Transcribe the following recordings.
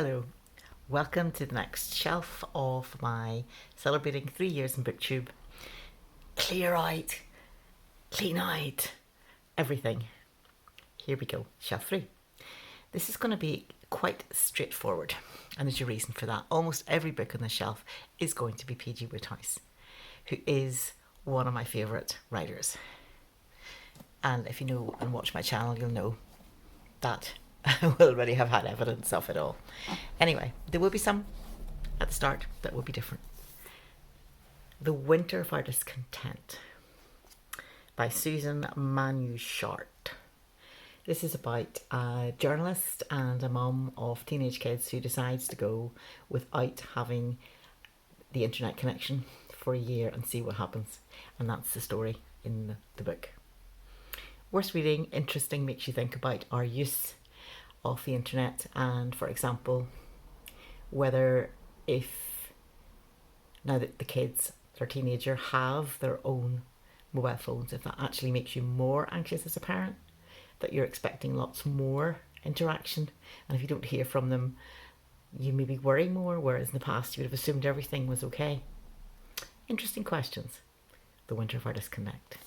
Hello, welcome to the next shelf of my celebrating 3 years in BookTube. Clear out, clean out, everything. Here we go, shelf 3. This is going to be quite straightforward, and there's a reason for that. Almost every book on the shelf is going to be P G Wodehouse, who is one of my favourite writers. And if you know and watch my channel, you'll know that I will already have had evidence of it all. Anyway, there will be some at the start that will be different. The Winter of Our Discontent by Susan Manushart. This is about a journalist and a mum of teenage kids who decides to go without having the internet connection for a year and see what happens. And that's the story in the book. Worth reading, interesting, makes you think about our use of the internet, and for example, whether if now that the kids that are teenager have their own mobile phones, if that actually makes you more anxious as a parent, that you're expecting lots more interaction, and if you don't hear from them you maybe worry more, whereas in the past you would have assumed everything was okay. Interesting questions. The Winter of Our Disconnect.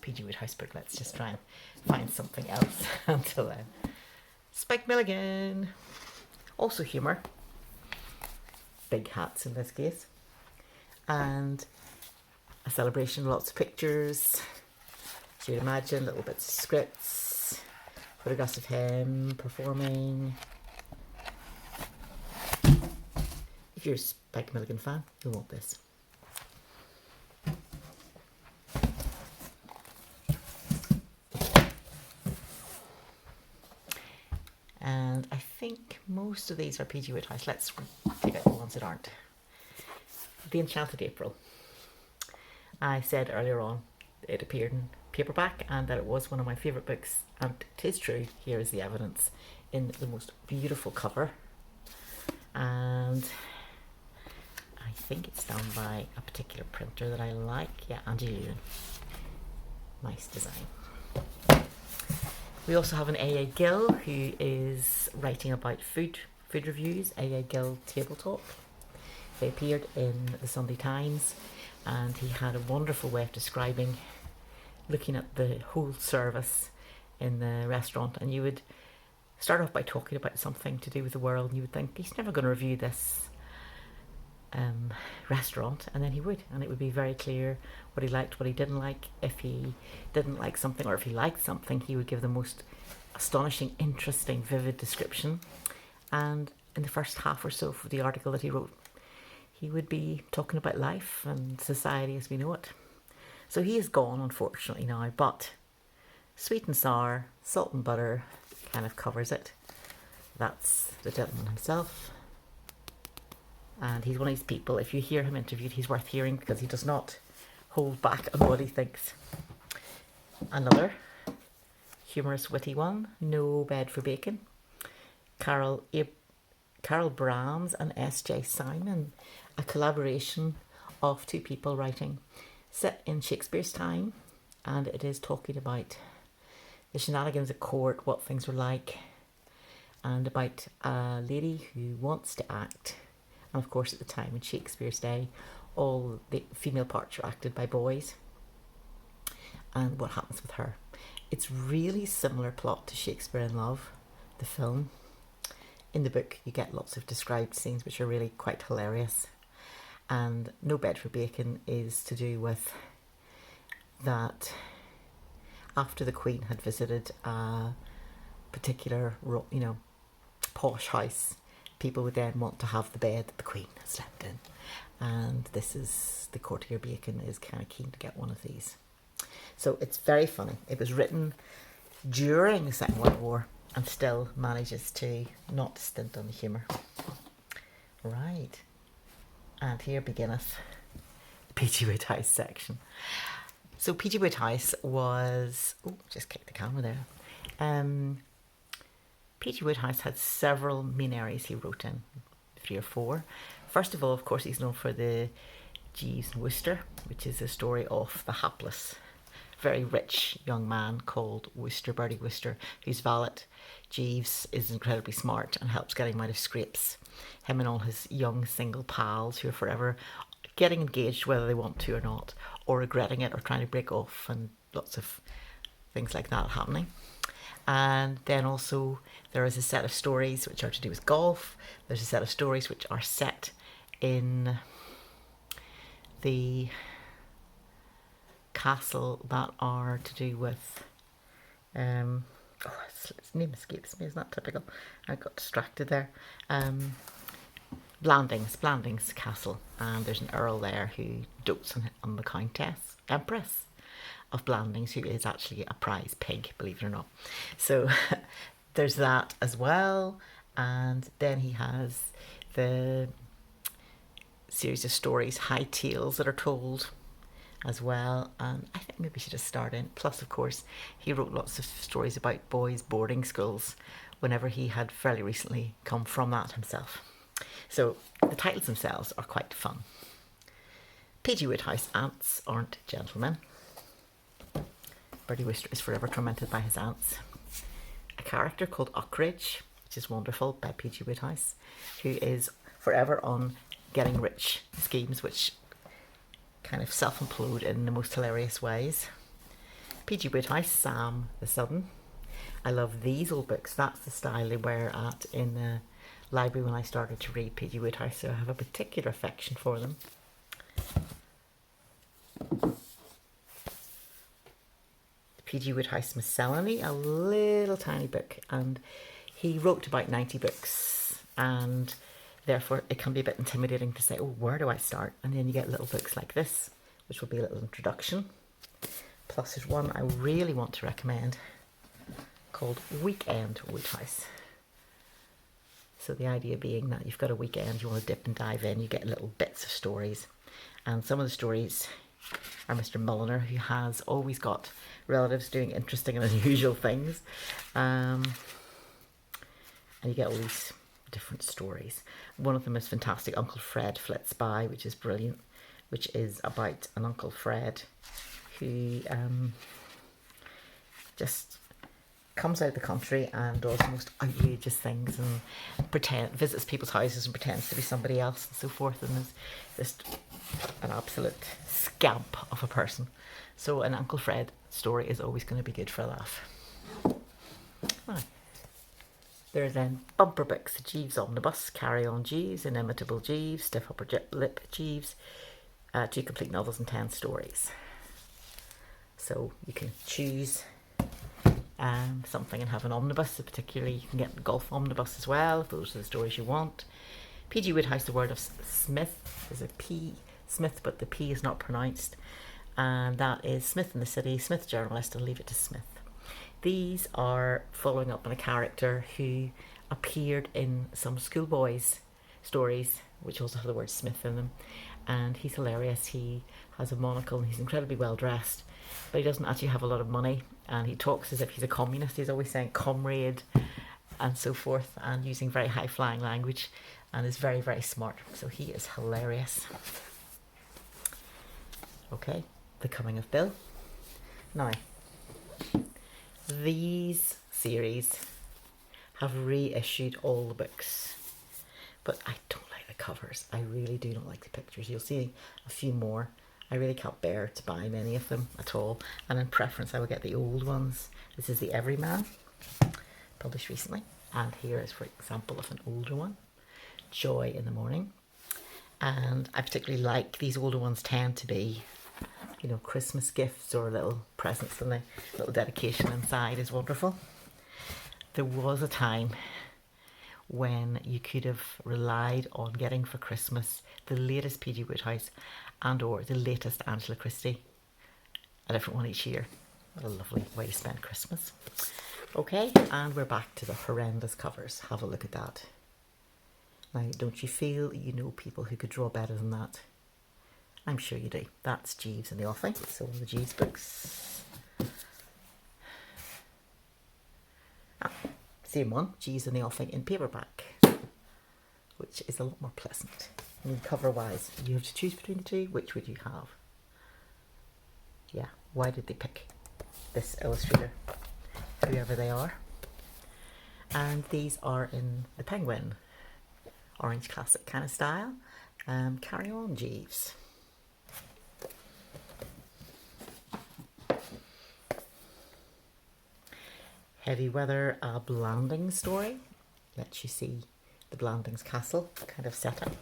P G Wodehouse book. Let's just try and find something else until then. Spike Milligan. Also humour. Big hats in this case. And a celebration, lots of pictures. As you'd imagine, little bits of scripts. Photographs of him performing. If you're a Spike Milligan fan, you'll want this. And I think most of these are P G Wodehouse. Let's take out the ones that aren't. The Enchanted April. I said earlier on it appeared in paperback and that it was one of my favourite books, and it is true. Here is the evidence in the most beautiful cover, and I think it's done by a particular printer that I like. Yeah, Andy Lewin. Nice design. We also have an A.A. Gill who is writing about food reviews, A.A. Gill Table Talk. They appeared in the Sunday Times, and he had a wonderful way of describing looking at the whole service in the restaurant, and you would start off by talking about something to do with the world, and you would think he's never going to review this restaurant, and then he would, and it would be very clear what he liked, what he didn't like. If he didn't like something, or if he liked something, he would give the most astonishing, interesting, vivid description. And in the first half or so of the article that he wrote, he would be talking about life and society as we know it. So he is gone, unfortunately, now, but sweet and sour, salt and butter kind of covers it. That's the gentleman himself. And he's one of these people, if you hear him interviewed, he's worth hearing because he does not hold back on what he thinks. Another humorous, witty one, No Bed for Bacon. Carol Brahms and S.J. Simon, a collaboration of two people writing, set in Shakespeare's time, and it is talking about the shenanigans at court, what things were like, and about a lady who wants to act. And of course, at the time in Shakespeare's day, all the female parts are acted by boys, and what happens with her. It's really similar plot to Shakespeare in Love, the film. In the book, you get lots of described scenes which are really quite hilarious. And No Bed for Bacon is to do with that after the Queen had visited a particular, posh house, people would then want to have the bed that the Queen had slept in. And this is, the courtier Bacon is kind of keen to get one of these. So it's very funny. It was written during the Second World War and still manages to not stint on the humour. Right. And here beginneth the P G Wodehouse section. So P G Wodehouse was... Oh, just kicked the camera there. P G Wodehouse had several main areas he wrote in, 3 or 4. First of all, of course, he's known for the Jeeves and Wooster, which is a story of the hapless very rich young man called Wooster, Bertie Wooster, whose valet, Jeeves, is incredibly smart and helps get him out of scrapes. Him and all his young single pals who are forever getting engaged whether they want to or not, or regretting it or trying to break off, and lots of things like that happening. And then also there is a set of stories which are to do with golf. There's a set of stories which are set in the castle that are to do with its name escapes me, isn't that typical? I got distracted there. Blandings Castle, and there's an earl there who dotes on the countess, empress of Blandings, who is actually a prize pig, believe it or not. So there's that as well. And then he has the series of stories, High Tales, that are told as well. And I think maybe we should just start in. Plus, of course, he wrote lots of stories about boys' boarding schools whenever he had fairly recently come from that himself. So the titles themselves are quite fun. P G Wodehouse, Aunts Aren't Gentlemen. Bertie Wooster is forever tormented by his aunts. A character called Uckridge, which is wonderful, by P G Wodehouse, who is forever on getting rich schemes which kind of self-implode in the most hilarious ways. P G Wodehouse, Sam the Sudden. I love these old books. That's the style they were at in the library when I started to read P G Wodehouse, so I have a particular affection for them. P G Wodehouse Miscellany, a little tiny book, and he wrote about 90 books, and therefore it can be a bit intimidating to say, oh, where do I start? And then you get little books like this, which will be a little introduction. Plus there's one I really want to recommend called Weekend Wodehouse. So the idea being that you've got a weekend, you want to dip and dive in, you get little bits of stories. And some of the stories are Mr. Mulliner, who has always got relatives doing interesting and unusual things. And you get all these different stories. One of them is fantastic, Uncle Fred Flits By, which is brilliant, which is about an Uncle Fred who just comes out of the country and does the most outrageous things and visits people's houses and pretends to be somebody else and so forth, and is just an absolute scamp of a person. So an Uncle Fred story is always going to be good for a laugh. Right. There are then bumper books: Jeeves Omnibus, Carry On Jeeves, Inimitable Jeeves, Stiff Upper Lip Jeeves, 2 complete novels and 10 stories. So you can choose something and have an omnibus. So particularly you can get the golf omnibus as well if those are the stories you want. P G Wodehouse, The Word of Smith. There's a P, Smith, but the P is not pronounced, and that is Smith in the City, Smith journalist, and Leave It to Smith. These are following up on a character who appeared in some schoolboys stories which also have the word Smith in them, and he's hilarious. He has a monocle and he's incredibly well dressed, but he doesn't actually have a lot of money, and he talks as if he's a communist. He's always saying comrade and so forth, and using very high flying language, and is very, very smart. So he is hilarious. Okay, The Coming of Bill. Now, these series have reissued all the books, but I don't like the covers. I really do not like the pictures. You'll see a few more. I really can't bear to buy many of them at all, and in preference I will get the old ones. This is The Everyman, published recently, and here is, for example, of an older one, Joy in the Morning. And I particularly like these older ones. Tend to be, you know, Christmas gifts or little presents, and the little dedication inside is wonderful. There was a time when you could have relied on getting for Christmas the latest P G Wodehouse and or the latest Angela Christie, a different one each year. What a lovely way to spend Christmas. Okay, and we're back to the horrendous covers. Have a look at that. Now, don't you feel you know people who could draw better than that? I'm sure you do. That's Jeeves and the Offing. So all the Jeeves books. Same one, Jeeves and the Offing in paperback, which is a lot more pleasant. I mean, cover-wise, you have to choose between the two. Which would you have? Yeah, why did they pick this illustrator, whoever they are. And these are in the Penguin orange classic kind of style. Carry on, Jeeves. Heavy Weather, a Blandings story. Lets you see the Blandings castle kind of setup.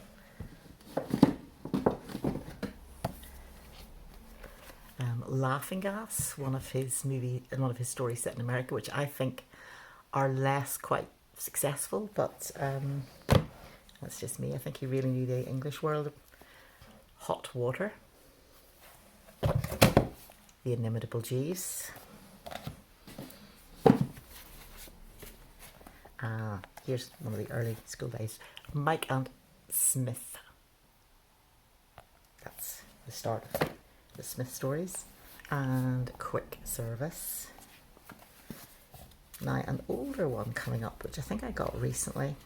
Laughing Gas, one of his stories set in America, which I think are less quite successful, but that's just me. I think he really knew the English world. Hot Water, The Inimitable Jeeves. Here's one of the early school days. Mike and Smith. That's the start of the Smith stories. And Quick Service. Now an older one coming up, which I think I got recently.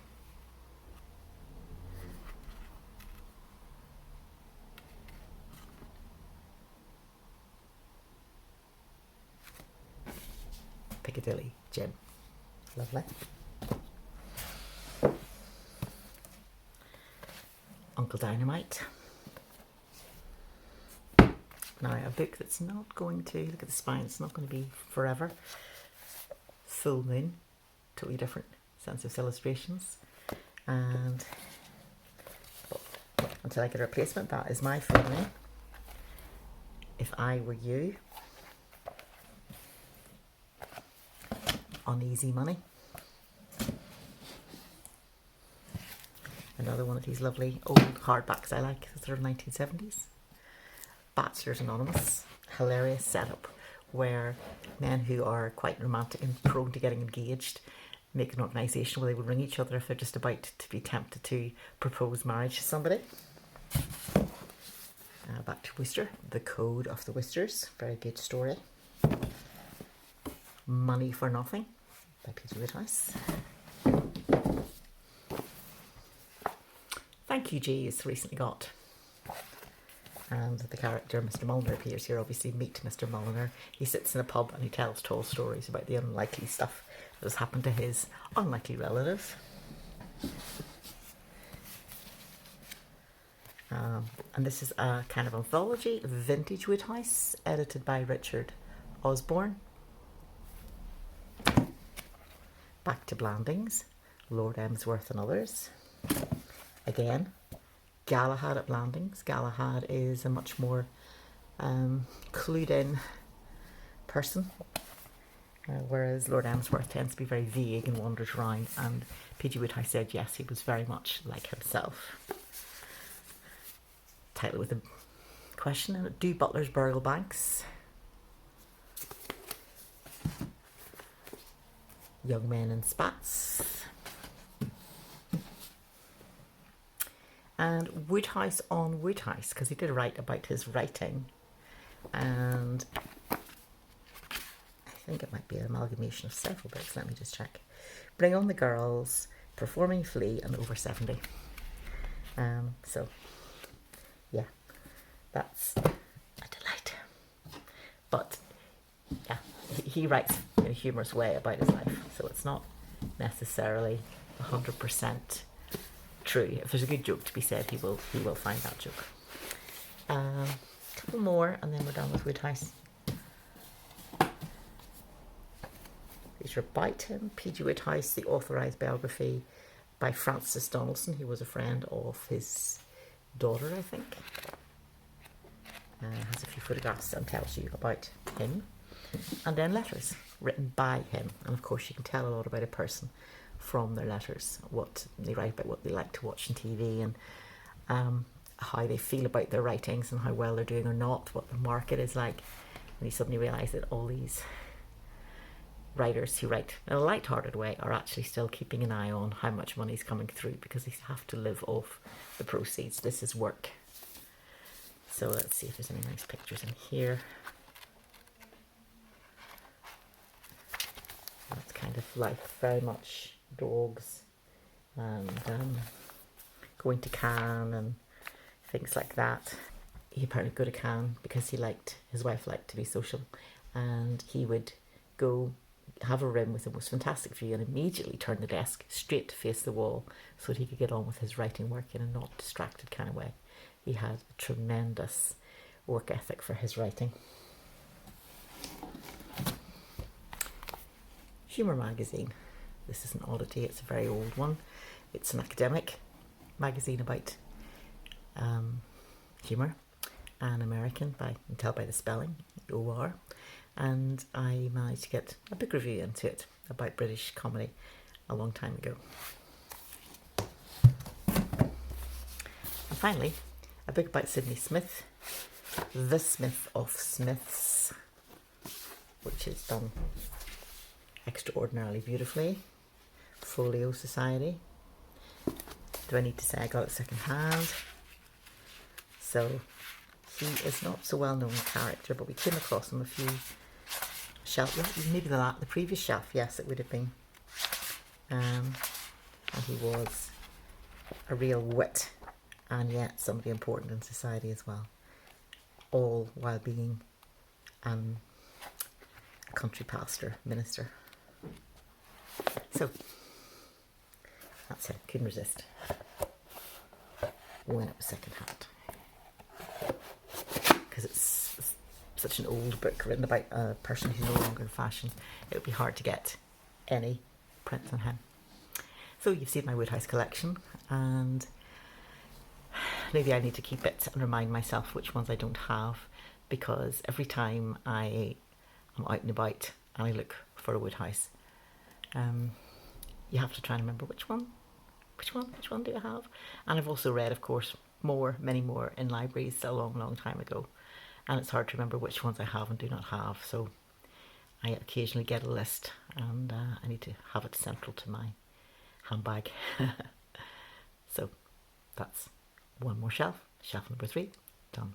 Piccadilly Jim. Lovely. Uncle Dynamite. Now a book that's not going to, look at the spine, it's not going to be forever. Full Moon, totally different sense of illustrations. And until I get a replacement, that is my Full Moon. If I Were You. Uneasy Money. Another one of these lovely old hardbacks I like, sort of 1970s. Bachelors Anonymous, hilarious setup where men who are quite romantic and prone to getting engaged make an organisation where they would ring each other if they're just about to be tempted to propose marriage to somebody. Back to Wooster, The Code of the Woosters, very good story. Money for Nothing by P G Wodehouse. Thank You, Jeeves recently got. And the character Mr. Mulliner appears here. Obviously, meet Mr. Mulliner. He sits in a pub and he tells tall stories about the unlikely stuff that has happened to his unlikely relative. And this is a kind of anthology, Vintage Wodehouse, edited by Richard Osborne. Back to Blandings, Lord Emsworth and Others. Again, Galahad at Blandings. Galahad is a much more clued in person, whereas Lord Emsworth tends to be very vague and wanders around, and P G Wodehouse said yes, he was very much like himself. Title with a question in it. Do Butler's Burial Banks. Young Men in Spats. And Wodehouse on Wodehouse, because he did write about his writing, and I think it might be an amalgamation of several books. Let me just check. Bring on the Girls, Performing Flea, and Over 70. So yeah, that's a delight. But yeah, he writes in a humorous way about his life, so it's not necessarily 100% true. If there's a good joke to be said, he will find that joke. A couple more and then we're done with Wodehouse. These are about him. P G Wodehouse, the authorised biography by Francis Donaldson, who was a friend of his daughter, I think. Has a few photographs and tells you about him. And then letters written by him, and of course you can tell a lot about a person from their letters, what they write about, what they like to watch on TV, and how they feel about their writings and how well they're doing or not, what the market is like. And you suddenly realise that all these writers who write in a light-hearted way are actually still keeping an eye on how much money is coming through, because they have to live off the proceeds. This is work. So let's see if there's any nice pictures in here. That's kind of life, very much dogs and going to Cannes and things like that. He apparently go to Cannes because his wife liked to be social, and he would go have a room with the most fantastic view and immediately turn the desk straight to face the wall so that he could get on with his writing work in a not distracted kind of way. He had a tremendous work ethic for his writing. Humour magazine. This is an oddity, it's a very old one. It's an academic magazine about humour, and American, you can tell by the spelling, O-R. And I managed to get a book review into it about British comedy a long time ago. And finally, a book about Sydney Smith, The Smith of Smiths, which is done extraordinarily beautifully. Folio Society. Do I need to say I got it second hand? So he is not so well known character, but we came across him a few shelf, maybe the previous shelf, yes, it would have been. And he was a real wit, and yet somebody important in society as well, all while being a country pastor, minister. So that's it, couldn't resist when it was second hand, because it's such an old book written about a person who's no longer in fashion. It would be hard to get any prints on him. So you've seen my Wodehouse collection, and maybe I need to keep it and remind myself which ones I don't have, because every time I am out and about and I look for a Wodehouse, you have to try and remember which one do you have? And I've also read, of course, many more in libraries a long time ago, and it's hard to remember which ones I have and do not have, so I occasionally get a list, and I need to have it central to my handbag. So that's one more shelf number 3, done.